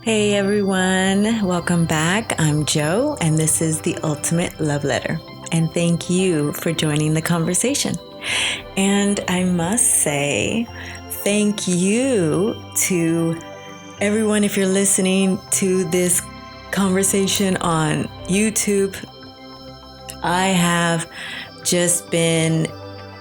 Hey everyone, welcome back. I'm Joe, and this is the Ultimate Love Letter. And thank you for joining the conversation. And I must say, thank you to everyone if you're listening to this conversation on YouTube. I have just been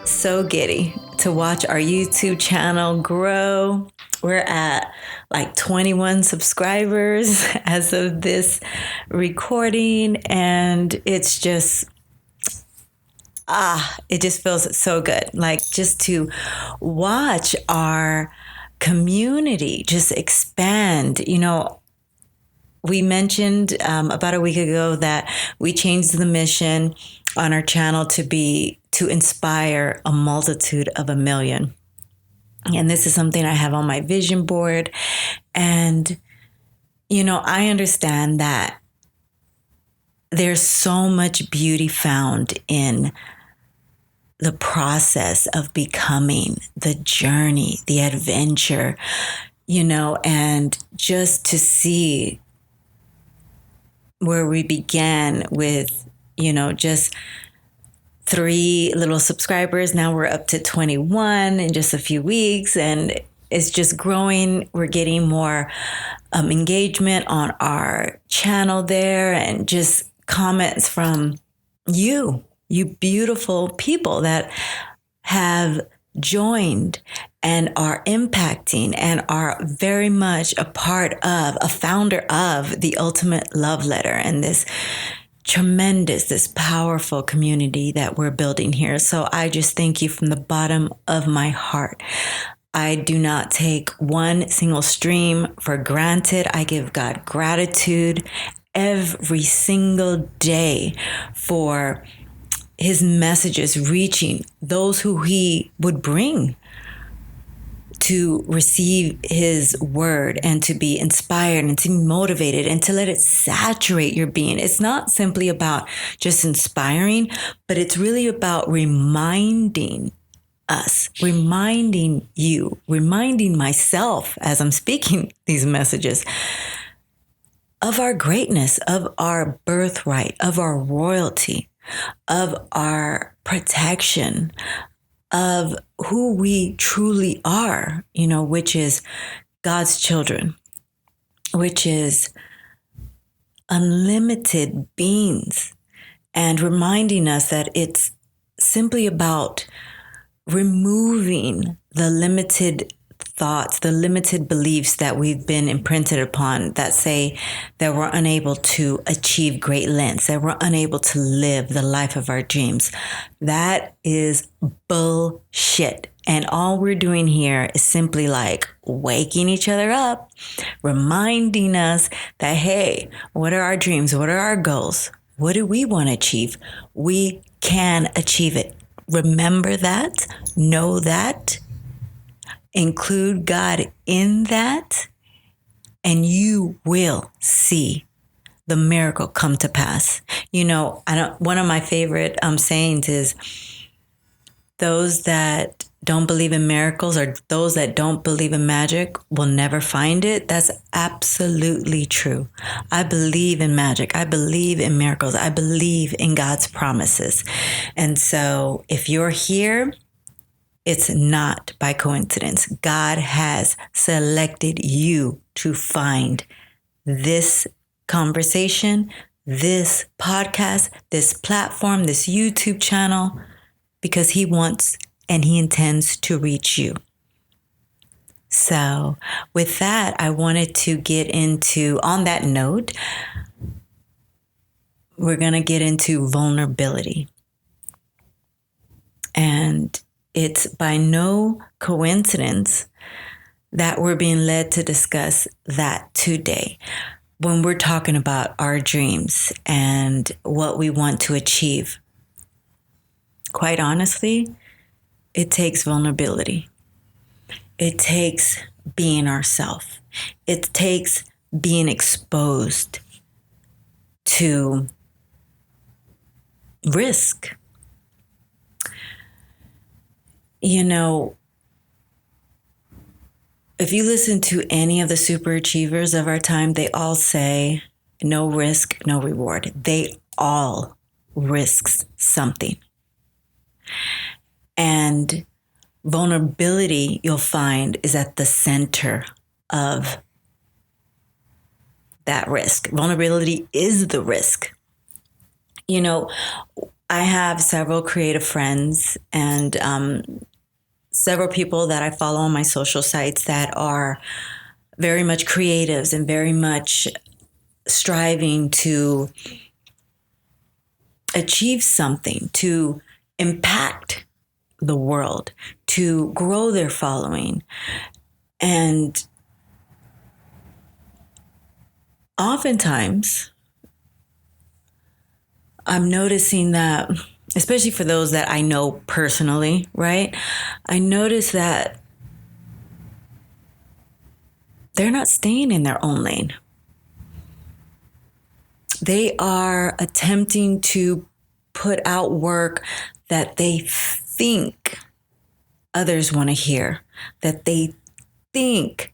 so giddy to watch our YouTube channel grow. We're at like 21 subscribers as of this recording, and it's just it just feels so good. Like just to watch our community just expand. We mentioned about a week ago that we changed the mission on our channel to inspire a multitude of a million. And this is something I have on my vision board. And, I understand that there's so much beauty found in the process of becoming, the journey, the adventure, and just to see where we began with, just 3 little subscribers. Now we're up to 21 in just a few weeks, and it's just growing. We're getting more engagement on our channel there, and just comments from you beautiful people that have joined and are impacting and are very much a founder of the Ultimate Love Letter and this powerful community that we're building here. So I just thank you from the bottom of my heart. I do not take one single stream for granted. I give God gratitude every single day for his messages reaching those who he would bring to receive his word and to be inspired and to be motivated and to let it saturate your being. It's not simply about just inspiring, but it's really about reminding us, reminding you, reminding myself as I'm speaking these messages of our greatness, of our birthright, of our royalty, of our protection, of who we truly are, which is God's children, which is unlimited beings, and reminding us that it's simply about removing the limited thoughts, the limited beliefs that we've been imprinted upon that say that we're unable to achieve great lengths, that we're unable to live the life of our dreams. That is bullshit. And all we're doing here is simply like waking each other up, reminding us that, hey, what are our dreams? What are our goals? What do we want to achieve? We can achieve it. Remember that, know that, include God in that, and you will see the miracle come to pass. One of my favorite sayings is, those that don't believe in miracles or those that don't believe in magic will never find it. That's absolutely true. I believe in magic. I believe in miracles. I believe in God's promises. And so if you're here, it's not by coincidence. God has selected you to find this conversation, this podcast, this platform, this YouTube channel, because he wants and he intends to reach you. So with that, I wanted to get into, on that note, we're going to get into vulnerability. And it's by no coincidence that we're being led to discuss that today. When we're talking about our dreams and what we want to achieve, quite honestly, it takes vulnerability. It takes being ourselves. It takes being exposed to risk. If you listen to any of the super achievers of our time, they all say no risk, no reward. They all risks something. And vulnerability, you'll find, is at the center of that risk. Vulnerability is the risk. You know, I have several creative friends and several people that I follow on my social sites that are very much creatives and very much striving to achieve something, to impact the world, to grow their following. And oftentimes, I'm noticing that, especially for those that I know personally, right? I notice that they're not staying in their own lane. They are attempting to put out work that they think others want to hear, that they think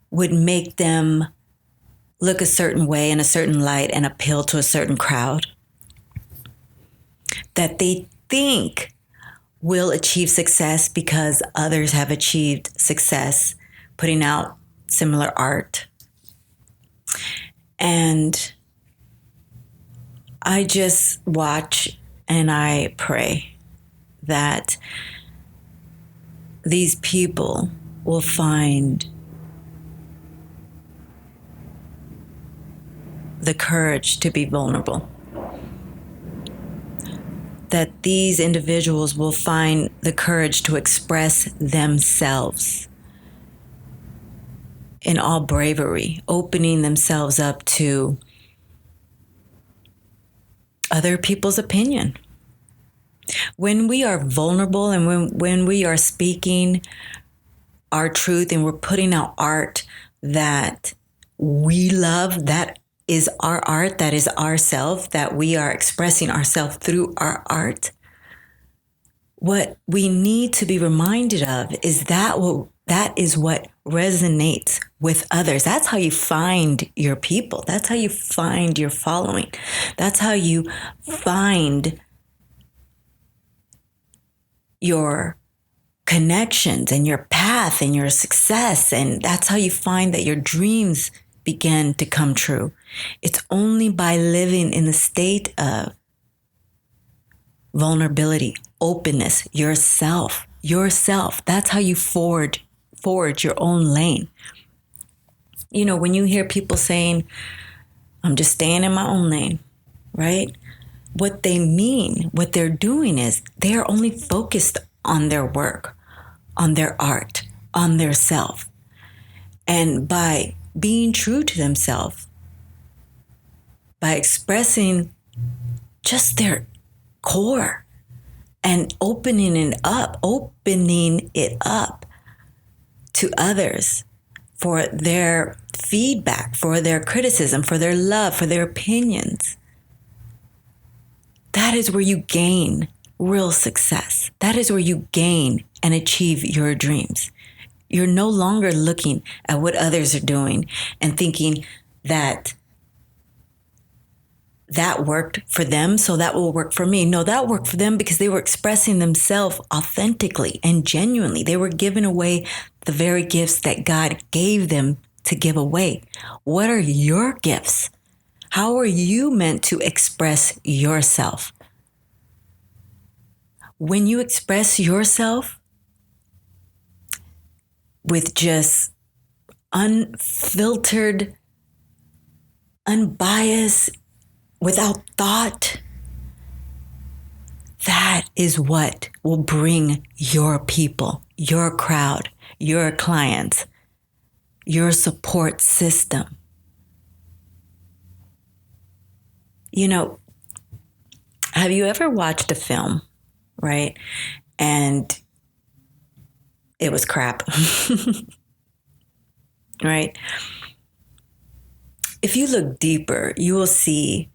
would make them look a certain way in a certain light and appeal to a certain crowd, that they think will achieve success because others have achieved success putting out similar art. And I just watch and I pray that these people will find the courage to be vulnerable. That these individuals will find the courage to express themselves in all bravery, opening themselves up to other people's opinion. When we are vulnerable and when we are speaking our truth and we're putting out art that we love, that is our art, that is ourself, that we are expressing ourselves through our art, what we need to be reminded of is that is what resonates with others. That's how you find your people. That's how you find your following. That's how you find your connections and your path and your success. And that's how you find that your dreams begin to come true. It's only by living in the state of vulnerability, openness, yourself. That's how you forge your own lane. You know, when you hear people saying, I'm just staying in my own lane, right? What they mean, what they're doing is they're only focused on their work, on their art, on their self. And by being true to themselves, by expressing just their core and opening it up to others for their feedback, for their criticism, for their love, for their opinions. That is where you gain real success. That is where you gain and achieve your dreams. You're no longer looking at what others are doing and thinking that worked for them, so that will work for me. No, that worked for them because they were expressing themselves authentically and genuinely. They were giving away the very gifts that God gave them to give away. What are your gifts? How are you meant to express yourself? When you express yourself with just unfiltered, unbiased, without thought, that is what will bring your people, your crowd, your clients, your support system. You know, have you ever watched a film, right? And it was crap, right? If you look deeper, you will see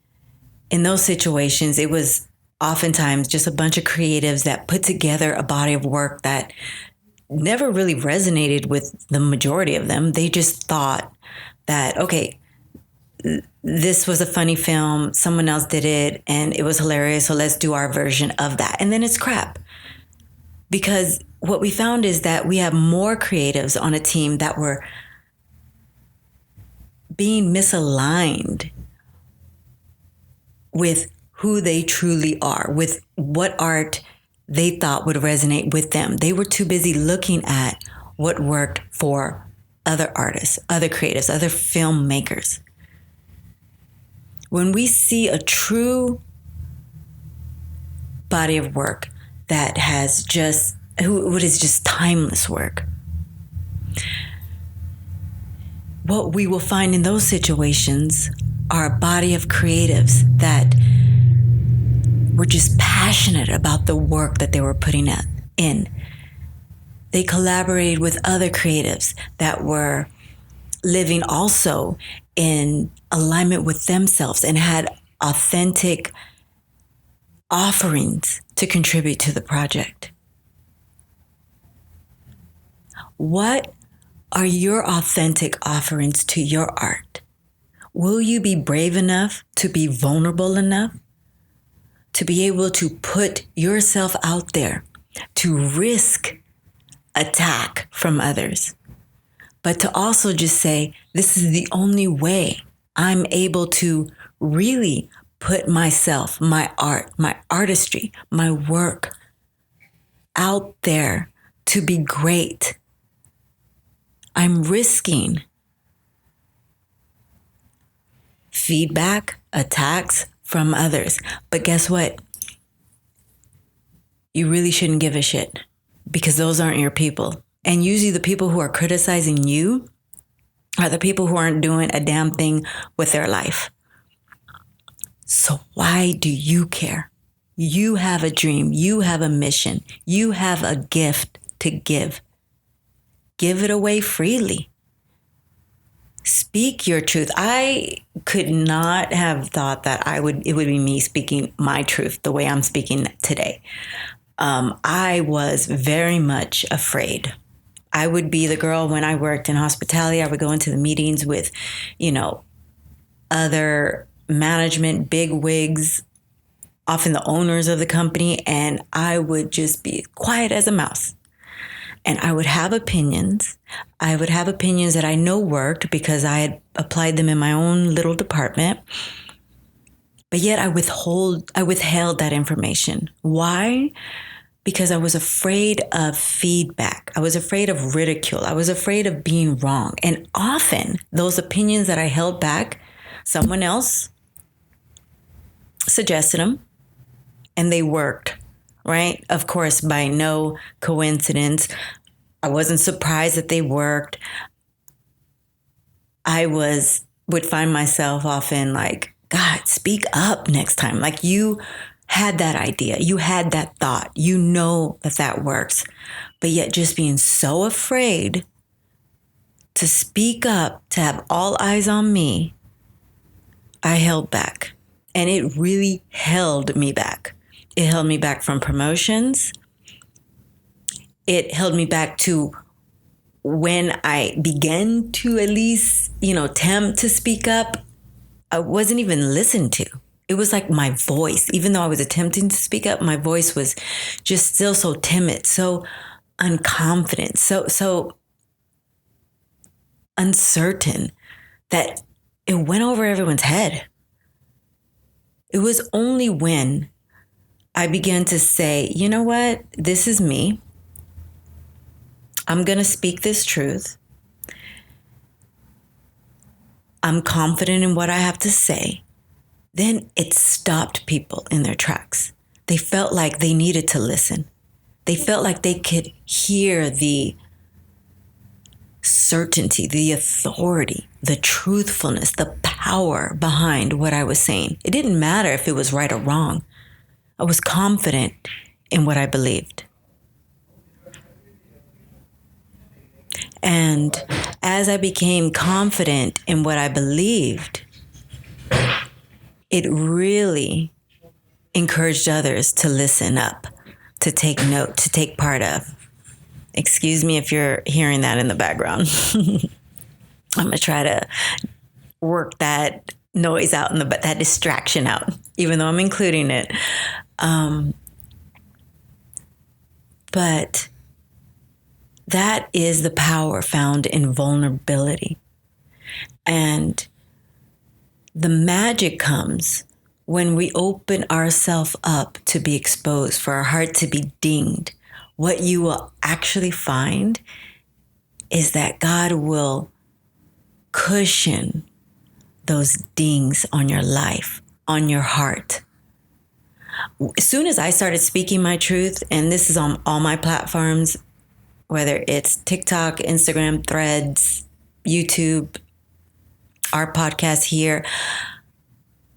in those situations, it was oftentimes just a bunch of creatives that put together a body of work that never really resonated with the majority of them. They just thought that, okay, this was a funny film, someone else did it, and it was hilarious, so let's do our version of that. And then it's crap. Because what we found is that we have more creatives on a team that were being misaligned with who they truly are, with what art they thought would resonate with them. They were too busy looking at what worked for other artists, other creatives, other filmmakers. When we see a true body of work that has what is just timeless work, what we will find in those situations are a body of creatives that were just passionate about the work that they were putting in. They collaborated with other creatives that were living also in alignment with themselves and had authentic offerings to contribute to the project. What are your authentic offerings to your art? Will you be brave enough to be vulnerable enough to be able to put yourself out there, to risk attack from others, but to also just say, this is the only way I'm able to really put myself, my art, my artistry, my work out there to be great. I'm risking feedback, attacks from others. But guess what? You really shouldn't give a shit, because those aren't your people. And usually the people who are criticizing you are the people who aren't doing a damn thing with their life. So why do you care? You have a dream. You have a mission. You have a gift to give. Give it away freely. Speak your truth. I could not have thought that it would be me speaking my truth the way I'm speaking today. I was very much afraid. I would be the girl when I worked in hospitality. I would go into the meetings with, other management, big wigs, often the owners of the company, and I would just be quiet as a mouse. And I would have opinions. I would have opinions that I know worked because I had applied them in my own little department. But yet I withheld that information. Why? Because I was afraid of feedback. I was afraid of ridicule. I was afraid of being wrong. And often those opinions that I held back, someone else suggested them and they worked, right? Of course, by no coincidence. I wasn't surprised that they worked. I would find myself often like, God, speak up next time. Like, you had that idea. You had that thought. You know that works. But yet just being so afraid to speak up, to have all eyes on me, I held back. And it really held me back. It held me back from promotions. It held me back to when I began to at least, attempt to speak up, I wasn't even listened to. It was like my voice, even though I was attempting to speak up, my voice was just still so timid, so unconfident, so uncertain that it went over everyone's head. It was only when I began to say, you know what, this is me. I'm going to speak this truth. I'm confident in what I have to say. Then it stopped people in their tracks. They felt like they needed to listen. They felt like they could hear the certainty, the authority, the truthfulness, the power behind what I was saying. It didn't matter if it was right or wrong. I was confident in what I believed. And as I became confident in what I believed, it really encouraged others to listen up, to take note, to take part of. Excuse me if you're hearing that in the background. I'm going to try to work that noise out that distraction out, even though I'm including it. But that is the power found in vulnerability. And the magic comes when we open ourselves up to be exposed, for our heart to be dinged. What you will actually find is that God will cushion those dings on your life, on your heart. As soon as I started speaking my truth, and this is on all my platforms, whether it's TikTok, Instagram, Threads, YouTube, our podcast here,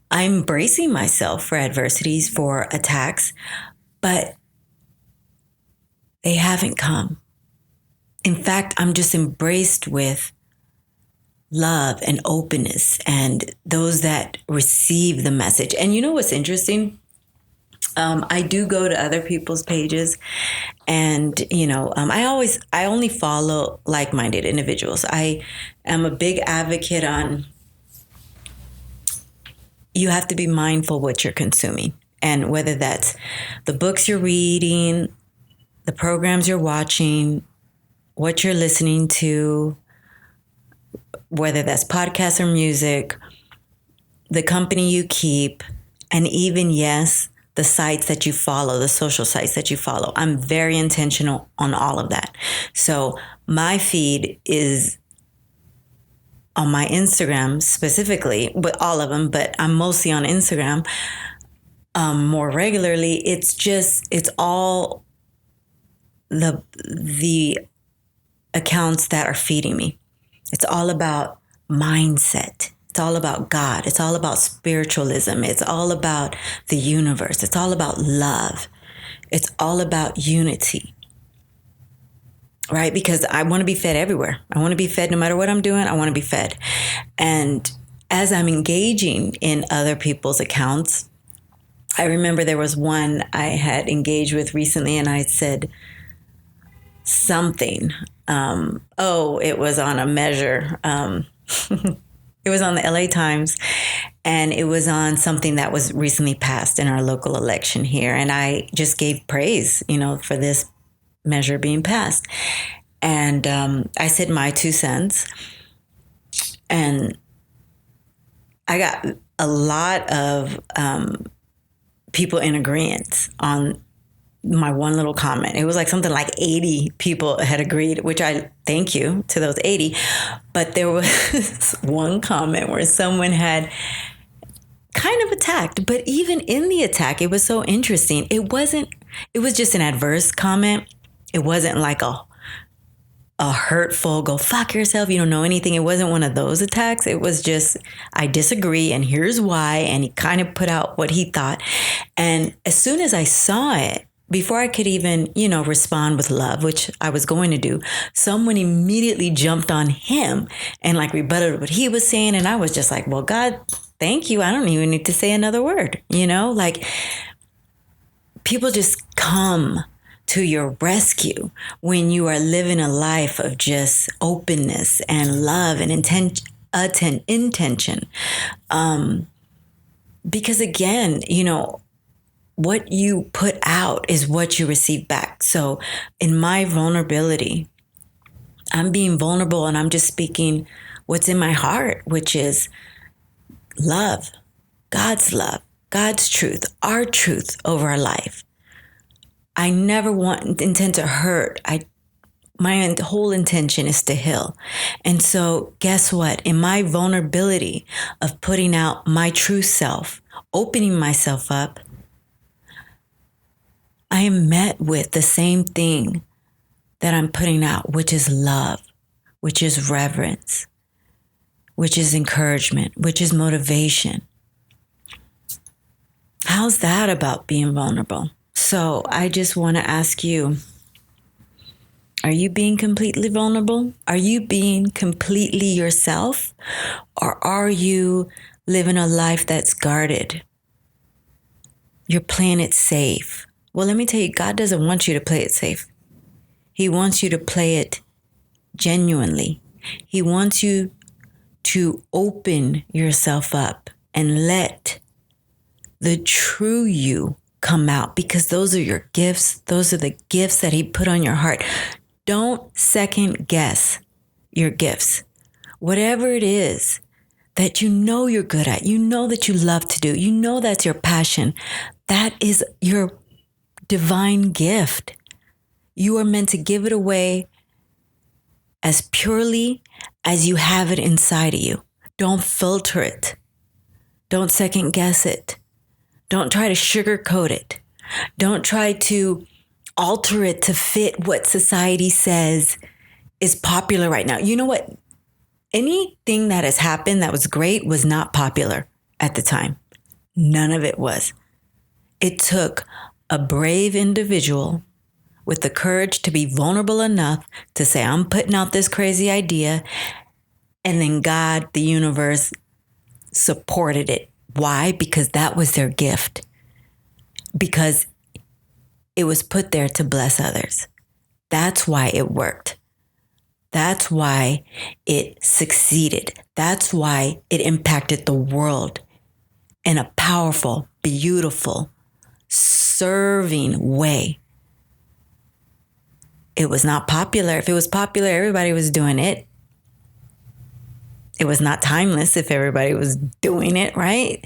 I'm bracing myself for adversities, for attacks, but they haven't come. In fact, I'm just embraced with love and openness and those that receive the message. And you know what's interesting? I do go to other people's pages, and I only follow like-minded individuals. I am a big advocate on you have to be mindful what you're consuming, and whether that's the books you're reading, the programs you're watching, what you're listening to, whether that's podcasts or music, the company you keep, and even, yes, the sites that you follow, the social sites that you follow. I'm very intentional on all of that. So my feed is on my Instagram specifically, but all of them, but I'm mostly on Instagram more regularly. It's all the accounts that are feeding me. It's all about mindset. It's all about God. It's all about spiritualism. It's all about the universe. It's all about love. It's all about unity, right? Because I want to be fed everywhere. I want to be fed no matter what I'm doing. I want to be fed. And as I'm engaging in other people's accounts, I remember there was one I had engaged with recently, and I said something. It was on a measure. It was on the LA Times, and it was on something that was recently passed in our local election here. And I just gave praise, for this measure being passed. And I said my 2 cents, and I got a lot of people in agreement on my one little comment. It was like something like 80 people had agreed, which I thank you to those 80. But there was one comment where someone had kind of attacked, but even in the attack, it was so interesting. It was just an adverse comment. It wasn't like a hurtful, go fuck yourself, you don't know anything. It wasn't one of those attacks. It was just, I disagree and here's why. And he kind of put out what he thought. And as soon as I saw it, before I could even, respond with love, which I was going to do, someone immediately jumped on him and rebutted what he was saying. And I was just like, well, God, thank you. I don't even need to say another word, people just come to your rescue when you are living a life of just openness and love and intention. Because again, what you put out is what you receive back. So in my vulnerability, I'm being vulnerable and I'm just speaking what's in my heart, which is love, God's truth, our truth over our life. I never intend to hurt. My whole intention is to heal. And so guess what? In my vulnerability of putting out my true self, opening myself up, I am met with the same thing that I'm putting out, which is love, which is reverence, which is encouragement, which is motivation. How's that about being vulnerable? So I just want to ask you, are you being completely vulnerable? Are you being completely yourself? Or are you living a life that's guarded? You're playing it safe. Well, let me tell you, God doesn't want you to play it safe. He wants you to play it genuinely. He wants you to open yourself up and let the true you come out, because those are your gifts. Those are the gifts that he put on your heart. Don't second guess your gifts. Whatever it is that you know you're good at, you know that you love to do, you know that's your passion, that is your divine gift. You are meant to give it away as purely as you have it inside of you. Don't filter it. Don't second guess it. Don't try to sugarcoat it. Don't try to alter it to fit what society says is popular right now. You know what? Anything that has happened that was great was not popular at the time. None of it was. It took a brave individual with the courage to be vulnerable enough to say, I'm putting out this crazy idea. And then God, the universe, supported it. Why? Because that was their gift. Because it was put there to bless others. That's why it worked. That's why it succeeded. That's why it impacted the world in a powerful, beautiful, serving way. It was not popular. If it was popular, everybody was doing it. It was not timeless if everybody was doing it, right?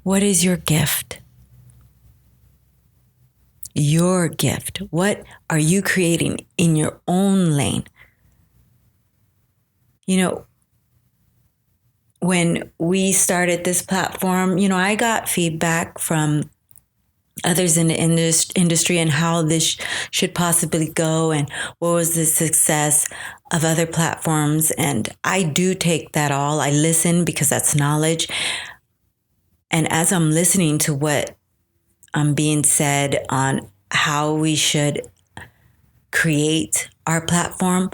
What is your gift? Your gift. What are you creating in your own lane? You know, when we started this platform, I got feedback from others in the industry and how this should possibly go and what was the success of other platforms. And I do take that all. I listen because that's knowledge. And as I'm listening to what being said on how we should create our platform,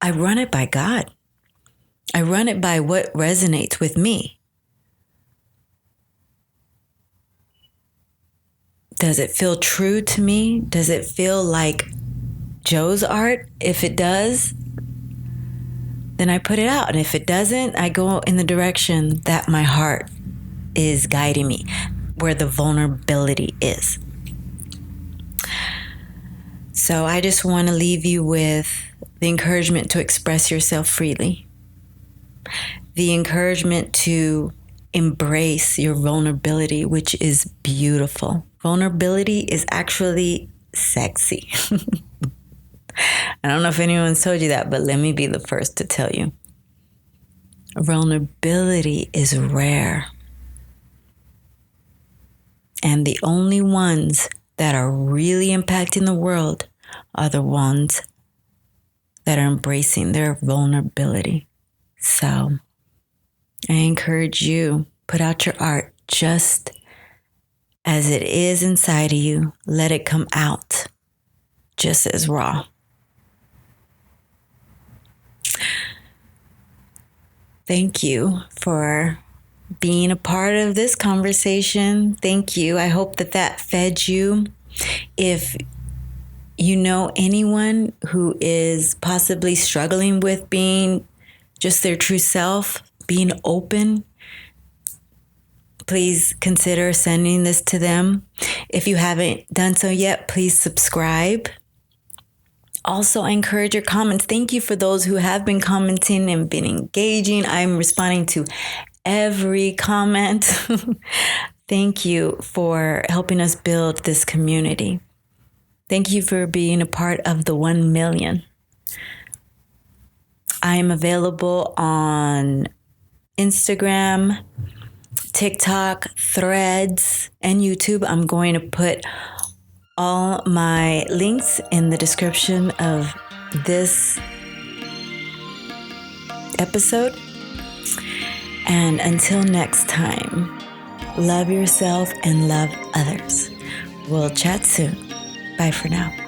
I run it by God. I run it by what resonates with me. Does it feel true to me? Does it feel like Joe's art? If it does, then I put it out. And if it doesn't, I go in the direction that my heart is guiding me, where the vulnerability is. So I just want to leave you with the encouragement to express yourself freely. The encouragement to embrace your vulnerability, which is beautiful. Vulnerability is actually sexy. I don't know if anyone's told you that, but let me be the first to tell you. Vulnerability is rare. And the only ones that are really impacting the world are the ones that are embracing their vulnerability. So I encourage you, put out your art just as it is inside of you. Let it come out just as raw. Thank you for being a part of this conversation. Thank you. I hope that fed you. If you know anyone who is possibly struggling with being just their true self, being open, please consider sending this to them. If you haven't done so yet, please subscribe. Also, I encourage your comments. Thank you for those who have been commenting and been engaging. I'm responding to every comment. Thank you for helping us build this community. Thank you for being a part of the 1 million. I am available on Instagram, TikTok, Threads, and YouTube. I'm going to put all my links in the description of this episode. And until next time, love yourself and love others. We'll chat soon. Bye for now.